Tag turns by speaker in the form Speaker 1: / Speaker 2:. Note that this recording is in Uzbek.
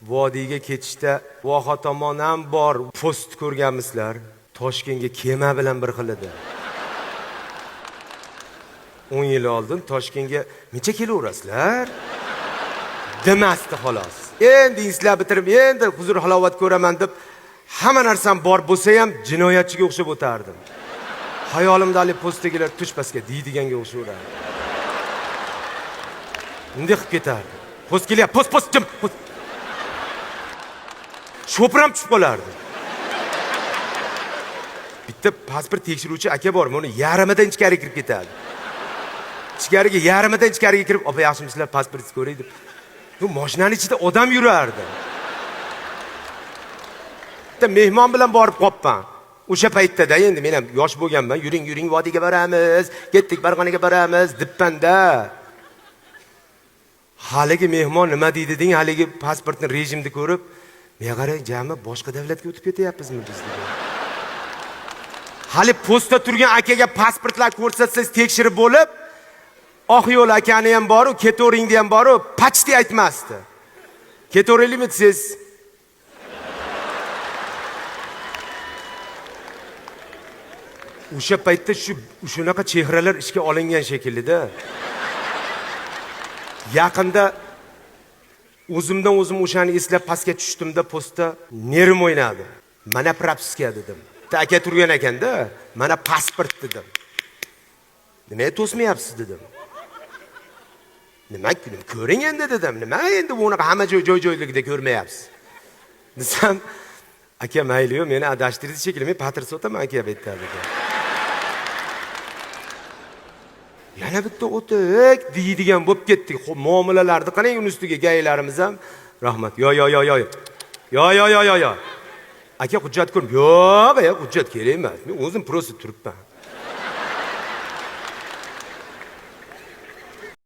Speaker 1: vodiyga ketishda Voha tomon ham bor post ko'rganmisizlar. Toshkentga kema bilan bir xil edi. 10 yil oldin Toshkentga necha kelaverasizlar? Demasdi xolos. Endi izlab bitirib, endi huzur halovat ko'raman deb hamma narsam bor bo'lsa ham jinoyatchiga o'xshab o'tardim. Hayolimda ali postdagilar tushpasga deydiganga o'xshaveradi. Bunday qilib ketardi. Post kelyapti, post jim. Sho'piram tushib qolardi. Bitta pasport tekshiruvchi aka bor, uni yarimidan ichkariga kirib ketadi. Ichkariga yarimidan ichkariga kirib, "Opa, yaxshimisizlar, pasportingizni ko'ray" deb. Bu mashinaning ichida odam yurardi. Bitta mehmon bilan borib qopman. O'sha paytda endi men ham yosh bo'lganman. Yuring, vodiyga boramiz, ketdik Farg'onaga boramiz debpanda. Haligi mehmon nima deydi deng, haligi pasportni rejimni ko'rib, "Men qarang, jami boshqa davlatga o'tib ketyapmizmi biz?" dedi. Hali postda turgan akaga pasportlar ko'rsatsangiz tekshirib bo'lib, oq yo'l akani ham bor, ketaveringda ham bor, pachti aytmasdi. Ketaveraylikmi siz? O'sha paytda shunaqa chehralar ishga olingan shekilli-da. Yaqinda o'zimdan o'zim o'shani eslab pastga tushdimda postda nerim o'ynadi. Mana propiska dedim. Aka turgan ekanda, mana pasport dedim. Nima to'smayapsiz dedim. Nima ko'ring endi dedim. Nima endi bunaqa hamma joy-joyligida ko'rmayapsiz. Desam, aka mayli-yu, meni adashtiringiz shekilli, men patr sotaman aka aytadi. Yana bitta o'tik deydigan bo'lib ketdik. Muomalalarni qarang, uni ustiga gaylarimiz ham rahmat. Yo. Aka hujjat ko'rib, yo'q, hujjat kerak emas. Men o'zim prosta turibman.